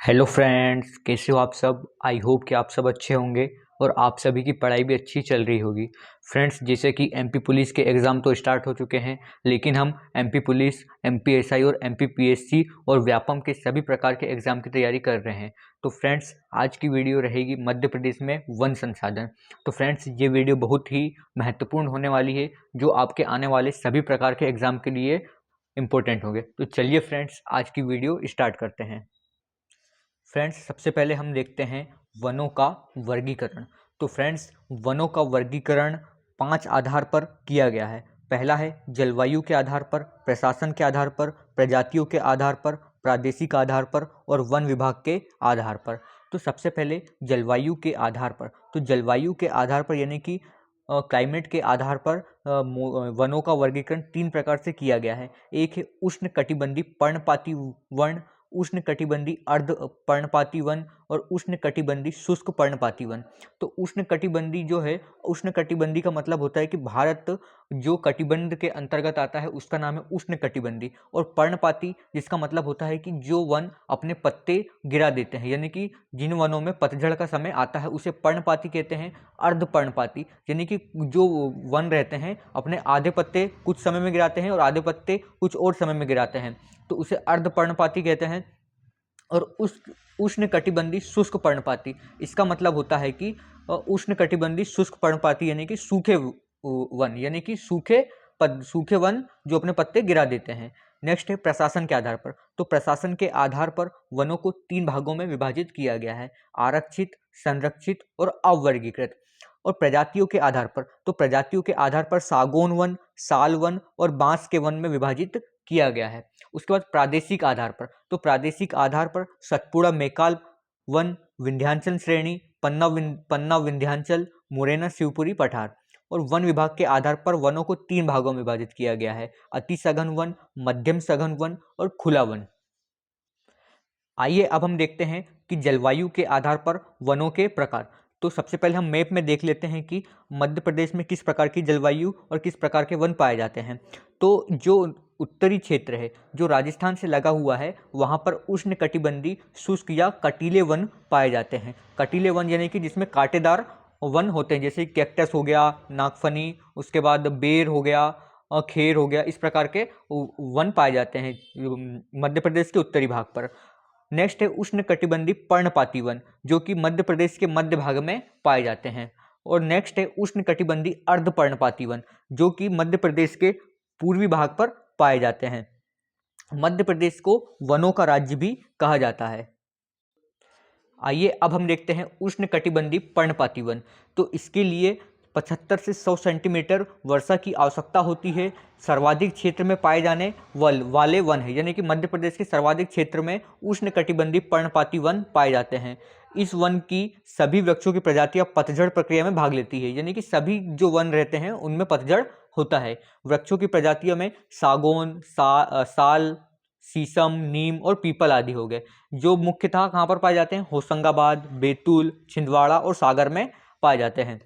Hello friends, कैसे हो आप सब। आई होप कि आप सब अच्छे होंगे और आप सभी की पढ़ाई भी अच्छी चल रही होगी। फ्रेंड्स, जैसे कि एमपी पुलिस के एग्ज़ाम तो स्टार्ट हो चुके हैं, लेकिन हम एमपी पुलिस, एमपी एसआई और एमपी पीएससी और व्यापम के सभी प्रकार के एग्ज़ाम की तैयारी कर रहे हैं। तो फ्रेंड्स, आज की वीडियो रहेगी मध्य प्रदेश में वन संसाधन। तो फ्रेंड्स, ये वीडियो बहुत ही महत्वपूर्ण होने वाली है, जो आपके आने वाले सभी प्रकार के एग्ज़ाम के लिए इम्पोर्टेंट होंगे। तो चलिए फ्रेंड्स, आज की वीडियो स्टार्ट करते हैं। फ्रेंड्स, सबसे पहले हम देखते हैं वनों का वर्गीकरण। तो फ्रेंड्स, वनों का वर्गीकरण 5 आधार पर किया गया है। पहला है जलवायु के आधार पर, प्रशासन के आधार पर, प्रजातियों के आधार पर, प्रादेशिक आधार पर और वन विभाग के आधार पर। तो सबसे पहले जलवायु के आधार पर। तो जलवायु के आधार पर यानी कि क्लाइमेट के आधार पर वनों का वर्गीकरण 3 प्रकार से किया गया है। एक है उष्ण कटिबंधीय पर्णपाती वन, उष्ण कटिबंधीय अर्ध पर्णपाती वन और उष्ण कटिबंधीय शुष्क पर्णपाती वन। तो उष्ण कटिबंधीय जो है, उष्ण कटिबंधीय का मतलब होता है कि भारत जो कटिबंध के अंतर्गत आता है उसका नाम है उष्ण कटिबंधीय। और पर्णपाती जिसका मतलब होता है कि जो वन अपने पत्ते गिरा देते हैं, यानी कि जिन वनों में पतझड़ का समय आता है उसे पर्णपाती कहते हैं। अर्ध पर्णपाती यानी कि जो वन रहते हैं अपने आधे पत्ते कुछ समय में गिराते हैं और आधे पत्ते कुछ और समय में गिराते हैं, तो उसे अर्ध पर्णपाती कहते हैं। और उस उष्ण कटिबंधीय शुष्क पर्णपाती, इसका मतलब होता है कि उष्ण कटिबंधीय शुष्क पर्णपाती यानी कि सूखे वन, यानी कि सूखे वन जो अपने पत्ते गिरा देते हैं। नेक्स्ट है प्रशासन के आधार पर। तो प्रशासन के आधार पर वनों को 3 भागों में विभाजित किया गया है: आरक्षित, संरक्षित और अवर्गीकृत। और प्रजातियों के आधार पर, तो प्रजातियों के आधार पर सागौन वन, साल वन और बांस के वन में विभाजित किया गया है। उसके बाद प्रादेशिक आधार पर, तो प्रादेशिक आधार पर सतपुड़ा मैकाल वन, विंध्याचल श्रेणी, पन्ना विंध्याचल, मुरैना शिवपुरी पठार। और वन विभाग के आधार पर वनों को 3 भागों में विभाजित किया गया है: अति सघन वन, मध्यम सघन वन और खुला वन। आइए अब हम देखते हैं कि जलवायु के आधार पर वनों के प्रकार। तो सबसे पहले हम मैप में देख लेते हैं कि मध्य प्रदेश में किस प्रकार की जलवायु और किस प्रकार के वन पाए जाते हैं। तो जो उत्तरी क्षेत्र है जो राजस्थान से लगा हुआ है, वहाँ पर उष्ण कटिबंधीय शुष्क या कटीले वन पाए जाते हैं। कटीले वन यानी कि जिसमें कांटेदार वन होते हैं, जैसे कैक्टस हो गया, नागफनी, उसके बाद बेर हो गया, खेर हो गया, इस प्रकार के वन पाए जाते हैं मध्य प्रदेश के उत्तरी भाग पर। नेक्स्ट है उष्ण कटिबंधीय पर्णपाती वन, जो कि मध्य प्रदेश के मध्य भाग में पाए जाते हैं। और नेक्स्ट है उष्ण कटिबंधीय अर्ध पर्णपाती वन, जो कि मध्य प्रदेश के पूर्वी भाग पर पाए जाते हैं। मध्य प्रदेश को वनों का राज्य भी कहा जाता है। आइए अब हम देखते हैं उष्ण कटिबंधीय पर्णपाती वन। तो इसके लिए 75 से 100 सेंटीमीटर वर्षा की आवश्यकता होती है। सर्वाधिक क्षेत्र में पाए जाने वाले वन है, यानी कि मध्य प्रदेश के सर्वाधिक क्षेत्र में उष्ण कटिबंधीय पर्णपाती वन पाए जाते हैं। इस वन की सभी वृक्षों की प्रजातियां पतझड़ प्रक्रिया में भाग लेती है, यानी कि सभी जो वन रहते हैं उनमें पतझड़ होता है। वृक्षों की प्रजातियों में सागौन, साल, शीशम, नीम और पीपल आदि हो गए, जो मुख्यतः कहाँ पर पाए जाते हैं? होशंगाबाद, बैतूल, छिंदवाड़ा और सागर में पाए जाते हैं।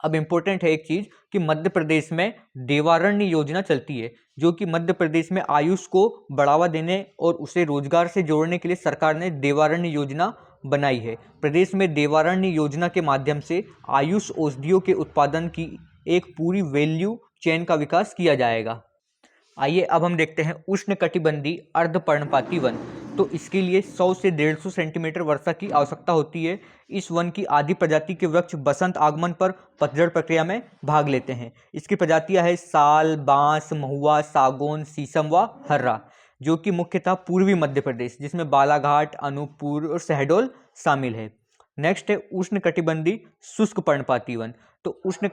अब इम्पोर्टेंट है एक चीज कि मध्य प्रदेश में देवारण्य योजना चलती है, जो कि मध्य प्रदेश में आयुष को बढ़ावा देने और उसे रोजगार से जोड़ने के लिए सरकार ने देवारण्य योजना बनाई है। प्रदेश में देवारण्य योजना के माध्यम से आयुष औषधियों के उत्पादन की एक पूरी वैल्यू चेन का विकास किया जाएगा। आइए अब हम देखते हैं उष्ण कटिबंधीय अर्ध पर्णपाती वन। तो इसके लिए 100 से 150 सेंटीमीटर वर्षा की आवश्यकता होती है। इस वन की आधी प्रजाति के वृक्ष बसंत आगमन पर पतझड़ प्रक्रिया में भाग लेते हैं। इसकी प्रजातियां है साल, बांस, महुआ, सागौन, शीशम व हर्रा, जो कि मुख्यतः पूर्वी मध्य प्रदेश, जिसमें बालाघाट, अनूपपुर और शहडोल शामिल है। नेक्स्ट है उष्ण कटिबंधीय शुष्क पर्णपाती वन। तो उष्ण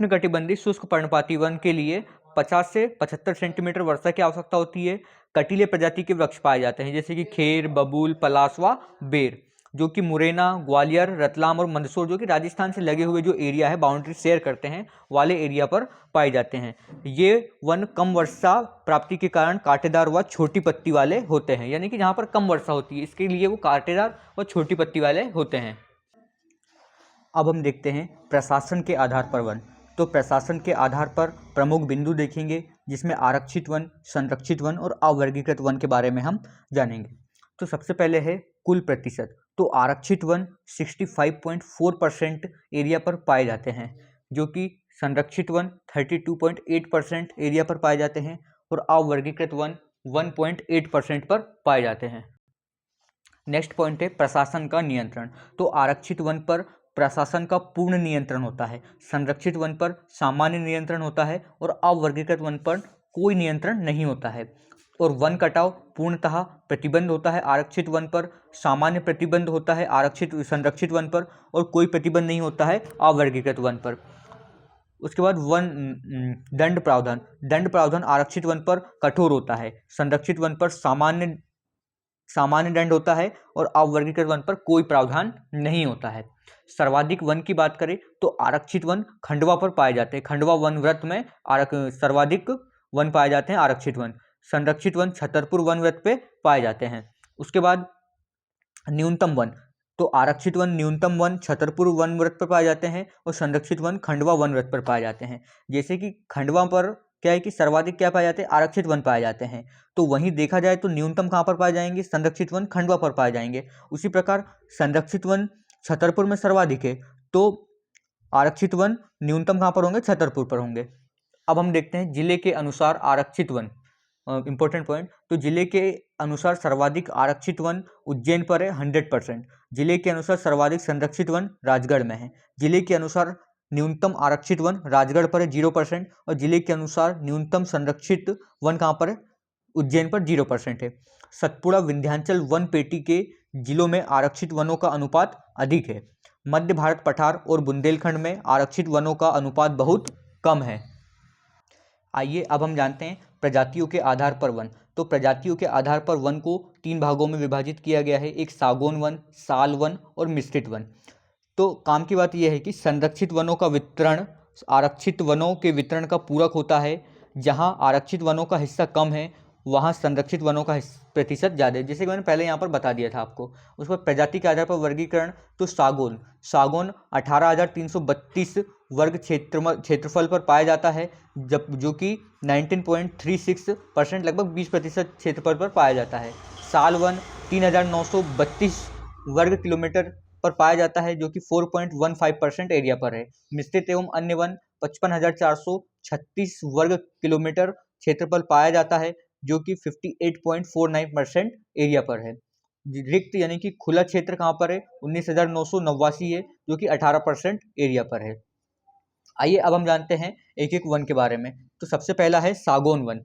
कटिबंधीय शुष्क पर्णपाती वन के लिए 50 से 75 सेंटीमीटर वर्षा की आवश्यकता होती है। कटीले प्रजाति के वृक्ष पाए जाते हैं, जैसे कि खेर, बबूल, पलाश व बेर, जो कि मुरैना, ग्वालियर, रतलाम और मंदसौर, जो कि राजस्थान से लगे हुए जो एरिया है, बाउंड्री शेयर करते हैं, वाले एरिया पर पाए जाते हैं। ये वन कम वर्षा प्राप्ति के कारण कांटेदार व छोटी पत्ती वाले होते हैं, यानी कि जहाँ पर कम वर्षा होती है इसके लिए वो कांटेदार व छोटी पत्ती वाले होते हैं। अब हम देखते हैं प्रशासन के आधार पर वन। तो प्रशासन के आधार पर प्रमुख बिंदु देखेंगे, जिसमें आरक्षित वन, संरक्षित वन और अवर्गीकृत वन के बारे में हम जानेंगे। तो सबसे पहले है कुल प्रतिशत। तो आरक्षित वन 65.4% एरिया पर पाए जाते हैं, जो कि संरक्षित वन 32.8% एरिया पर पाए जाते हैं और अवर्गीकृत वन 1.8% पर पाए जाते हैं। नेक्स्ट पॉइंट है प्रशासन का नियंत्रण। तो आरक्षित वन पर प्रशासन का पूर्ण नियंत्रण होता है, संरक्षित वन पर सामान्य नियंत्रण होता है और अवर्गीकृत वन पर कोई नियंत्रण नहीं होता है। और वन कटाव पूर्णतः प्रतिबंध होता है आरक्षित वन पर, सामान्य प्रतिबंध होता है आरक्षित संरक्षित वन पर और कोई प्रतिबंध नहीं होता है अवर्गीकृत वन पर। उसके बाद वन दंड प्रावधान आरक्षित वन पर कठोर होता है, संरक्षित वन पर सामान्य दंड होता है और अवर्गीकृत वन पर कोई प्रावधान नहीं होता है। सर्वाधिक वन की बात करें तो आरक्षित वन खंडवा पर पाए जाते हैं, खंडवा वन व्रत में सर्वाधिक वन पाए जाते हैं आरक्षित वन। संरक्षित वन छतरपुर वन व्रत पे पाए जाते हैं। उसके बाद न्यूनतम वन, तो आरक्षित वन न्यूनतम वन छतरपुर वन व्रत पर पाए जाते हैं और संरक्षित वन खंडवा वन व्रत पर पाए जाते हैं। जैसे कि खंडवा पर क्या है कि सर्वाधिक क्या पाए जाते हैं, आरक्षित वन पाए जाते हैं, तो वहीं देखा जाए तो न्यूनतम कहाँ पर पाए जाएंगे, संरक्षित वन खंडवा पर पाए जाएंगे। उसी प्रकार संरक्षित वन छतरपुर में सर्वाधिक है, तो आरक्षित वन न्यूनतम कहाँ पर होंगे, छतरपुर पर होंगे। अब हम देखते हैं जिले के अनुसार आरक्षित वन, इंपॉर्टेंट पॉइंट। तो जिले के अनुसार सर्वाधिक आरक्षित वन उज्जैन पर है 100%। जिले के अनुसार सर्वाधिक संरक्षित वन राजगढ़ में है। जिले के अनुसार न्यूनतम आरक्षित वन राजगढ़ पर है 0% और जिले के अनुसार न्यूनतम संरक्षित वन कहाँ पर है, उज्जैन पर 0% है। सतपुड़ा विंध्याचल वन पेटी के जिलों में आरक्षित वनों का अनुपात अधिक है। मध्य भारत पठार और बुंदेलखंड में आरक्षित वनों का अनुपात बहुत कम है। आइए अब हम जानते हैं प्रजातियों के आधार पर वन। तो प्रजातियों के आधार पर वन को 3 भागों में विभाजित किया गया है, एक सागौन वन, साल वन और मिश्रित वन। तो काम की बात यह है कि संरक्षित वनों का वितरण आरक्षित वनों के वितरण का पूरक होता है। जहां आरक्षित वनों का हिस्सा कम है वहां संरक्षित वनों का प्रतिशत ज़्यादा है, जैसे कि मैंने पहले यहाँ पर बता दिया था आपको। उस पर प्रजाति के आधार पर वर्गीकरण, तो सागौन 18,332 वर्ग क्षेत्रफल पर पाया जाता है, जब जो कि 19.36% लगभग 20% क्षेत्रफल पर पाया जाता है। साल वन 3,932 वर्ग किलोमीटर पर पाया जाता है, जो कि 4.15% एरिया पर है। मिश्रित एवं अन्य वन 55,436 वर्ग किलोमीटर क्षेत्रफल पाया जाता है, जो कि 58.49% एरिया पर है। रिक्त यानी कि खुला क्षेत्र कहाँ पर है, 19,989 है, जो कि 18% एरिया पर है। आइए अब हम जानते हैं एक एक वन के बारे में। तो सबसे पहला है सागौन वन।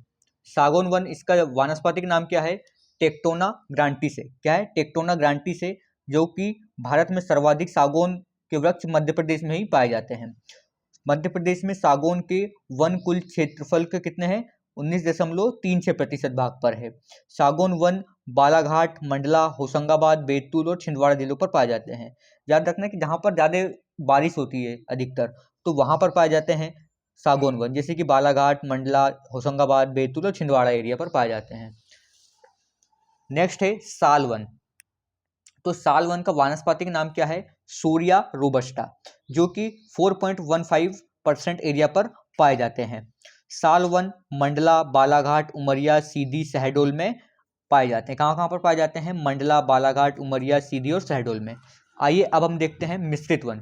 सागौन वन, इसका वानस्पतिक नाम क्या है, टेक्टोना ग्रांटिस है। क्या है, टेक्टोना ग्रांटिस है, जो कि भारत में सर्वाधिक सागौन के वृक्ष मध्य प्रदेश में ही पाए जाते हैं। मध्य प्रदेश में सागौन के वन कुल क्षेत्रफल के कितने हैं, 19.36% भाग पर है। सागौन वन बालाघाट, मंडला, होशंगाबाद, बैतूल और छिंदवाड़ा जिलों पर पाए जाते हैं। याद रखना कि जहाँ पर ज़्यादा बारिश होती है अधिकतर, तो वहाँ पर पाए जाते हैं सागौन वन, जैसे कि बालाघाट, मंडला, होशंगाबाद, बैतूल और छिंदवाड़ा एरिया पर पाए जाते हैं। नेक्स्ट है साल वन। तो साल वन का वानस्पतिक नाम क्या है, सूर्या रोबस्टा, जो कि 4.15% एरिया पर पाए जाते हैं। साल वन मंडला, बालाघाट, उमरिया, सीधी, शहडोल में पाए जाते हैं। कहाँ कहाँ पर पाए जाते हैं, मंडला, बालाघाट, उमरिया, सीधी और शहडोल में। आइए अब हम देखते हैं मिश्रित वन।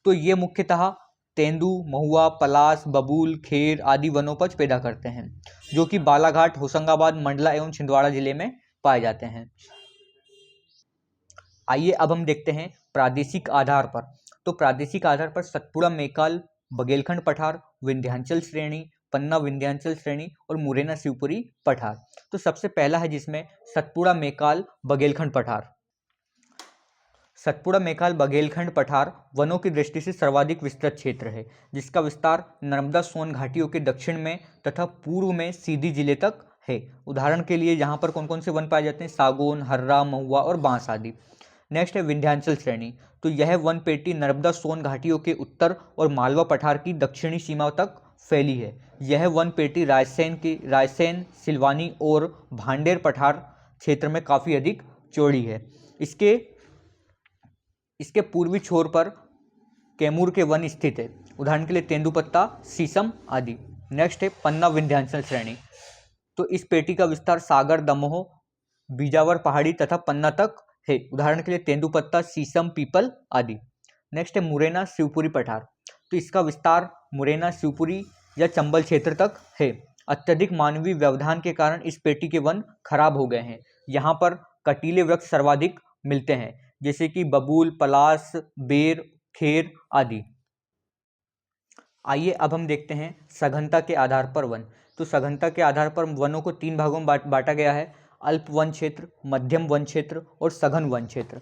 तो ये मुख्यतः तेंदू, महुआ, पलाश, बबूल, खेर आदि वनोपज पैदा करते हैं, जो कि बालाघाट, होशंगाबाद, मंडला एवं छिंदवाड़ा जिले में पाए जाते हैं। आइए अब हम देखते हैं प्रादेशिक आधार पर। तो प्रादेशिक आधार पर सतपुड़ा मेकाल बघेलखंड पठार, विंध्याचल श्रेणी, पन्ना विंध्याचल श्रेणी और मुरैना शिवपुरी पठार। तो सबसे पहला है जिसमें सतपुड़ा मेकाल बघेलखंड पठार। सतपुड़ा मेकाल बघेलखंड पठार वनों की दृष्टि से सर्वाधिक विस्तृत क्षेत्र है, जिसका विस्तार नर्मदा सोन घाटियों के दक्षिण में तथा पूर्व में सीधी जिले तक है। उदाहरण के लिए यहाँ पर कौन कौन से वन पाए जाते हैं, सागौन, हर्रा, महुआ और बांस आदि। नेक्स्ट है विंध्याचल श्रेणी। तो यह वन पेटी नर्मदा सोन घाटियों के उत्तर और मालवा पठार की दक्षिणी सीमा तक फैली है। यह वन पेटी रायसेन, सिलवानी और भांडेर पठार क्षेत्र में काफ़ी अधिक चौड़ी है। इसके पूर्वी छोर पर कैमूर के वन स्थित है, उदाहरण के लिए तेंदुपत्ता, शीशम आदि। नेक्स्ट है पन्ना विंध्याचल श्रेणी। तो इस पेटी का विस्तार सागर, दमोह बीजावर पहाड़ी तथा पन्ना तक है। उदाहरण के लिए तेंदुपत्ता, शीशम, पीपल आदि। नेक्स्ट है मुरैना शिवपुरी पठार। तो इसका विस्तार मुरैना, शिवपुरी या चंबल क्षेत्र तक है। अत्यधिक मानवीय व्यवधान के कारण इस पेटी के वन खराब हो गए हैं। यहाँ पर कटीले वृक्ष सर्वाधिक मिलते हैं, जैसे कि बबूल, पलास, बेर, खेर आदि। आइए अब हम देखते हैं सघनता के आधार पर वन। तो सघनता के आधार पर वनों को 3 भागों में बांटा गया है: अल्प वन क्षेत्र, मध्यम वन क्षेत्र और सघन वन क्षेत्र।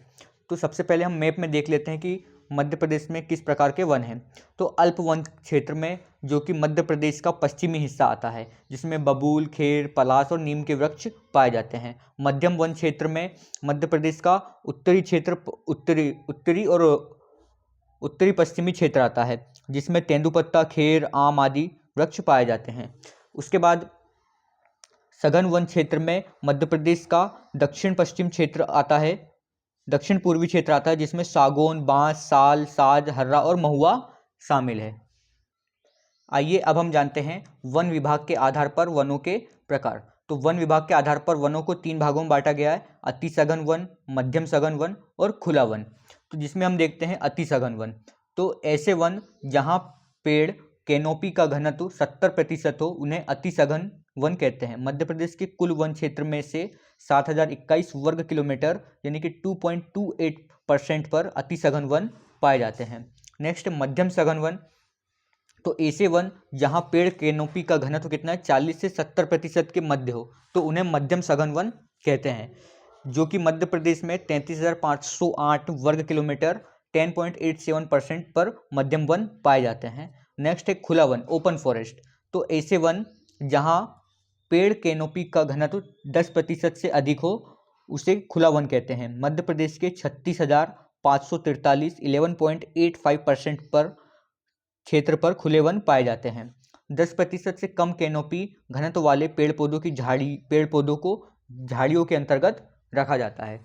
तो सबसे पहले हम मैप में देख लेते हैं कि मध्य प्रदेश में किस प्रकार के वन हैं। तो अल्प वन क्षेत्र में, जो कि मध्य प्रदेश का पश्चिमी हिस्सा आता है, जिसमें बबूल, खेर, पलास और नीम के वृक्ष पाए जाते हैं। मध्यम वन क्षेत्र में मध्य प्रदेश का उत्तरी क्षेत्र, उत्तरी पश्चिमी क्षेत्र आता है, जिसमें तेंदुपत्ता, खेर, आम आदि वृक्ष पाए जाते हैं। उसके बाद सघन वन क्षेत्र में मध्य प्रदेश का दक्षिण पश्चिम क्षेत्र आता है, दक्षिण पूर्वी क्षेत्र आता है, जिसमें सागौन, बांस, साल, साज, हर्रा और महुआ शामिल है। आइए अब हम जानते हैं वन विभाग के आधार पर वनों के प्रकार। तो वन विभाग के आधार पर वनों को 3 भागों में बांटा गया है: अति सघन वन, मध्यम सघन वन और खुला वन। तो जिसमें हम देखते हैं अति सघन वन। तो ऐसे वन जहां पेड़ कैनोपी का घनत्व 70% हो, उन्हें अति सघन वन कहते हैं। मध्य प्रदेश के कुल वन क्षेत्र में से 7021 वर्ग किलोमीटर यानी कि 2.28% पर अति सघन वन पाए जाते हैं। नेक्स्ट, मध्यम सघन वन। तो ऐसे वन जहां पेड़ कैनोपी का घनत्व कितना है, 40 से 70% के मध्य हो, तो उन्हें मध्यम सघन वन कहते हैं, जो कि मध्य प्रदेश में 33,508 वर्ग किलोमीटर 10.87% पर मध्यम वन पाए जाते हैं। नेक्स्ट है खुला वन, ओपन फॉरेस्ट। तो ऐसे वन जहां पेड़ कैनोपी का घनत्व 10% से अधिक हो, उसे खुला वन कहते हैं। मध्य प्रदेश के 36,543 11.85% पर क्षेत्र पर खुले वन पाए जाते हैं। 10% से कम कैनोपी घनत्व वाले पेड़ पौधों को झाड़ियों के अंतर्गत रखा जाता है।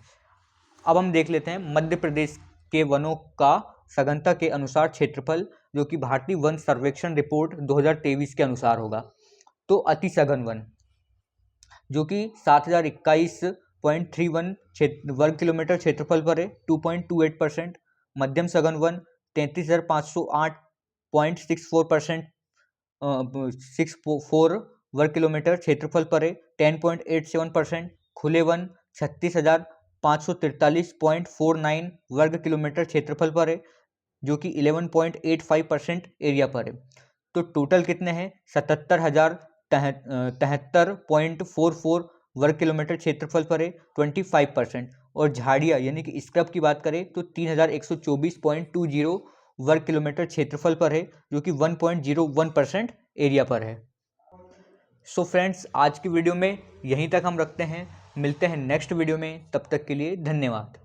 अब हम देख लेते हैं मध्य प्रदेश के वनों का सघनता के अनुसार क्षेत्रफल, जो कि भारतीय वन सर्वेक्षण रिपोर्ट 2023 के अनुसार होगा। तो अति सघन वन, जो कि 7021.31 वर्ग किलोमीटर क्षेत्रफल पर है, 2.28%। मध्यम सघन वन 33,508.64 वर्ग किलोमीटर क्षेत्रफल पर है, 10.87%। खुले वन 36,543.49 वर्ग किलोमीटर क्षेत्रफल पर है, जो कि 11.85% एरिया पर है। तो टोटल कितने हैं? 77,073.44 वर्ग किलोमीटर क्षेत्रफल पर है, 25%। और झाड़ियाँ यानी कि स्क्रब की बात करें तो 3,124.20 वर्ग किलोमीटर क्षेत्रफल पर है, जो कि 1.01% एरिया पर है। सो फ्रेंड्स, आज की वीडियो में यहीं तक हम रखते हैं। मिलते हैं नेक्स्ट वीडियो में, तब तक के लिए धन्यवाद।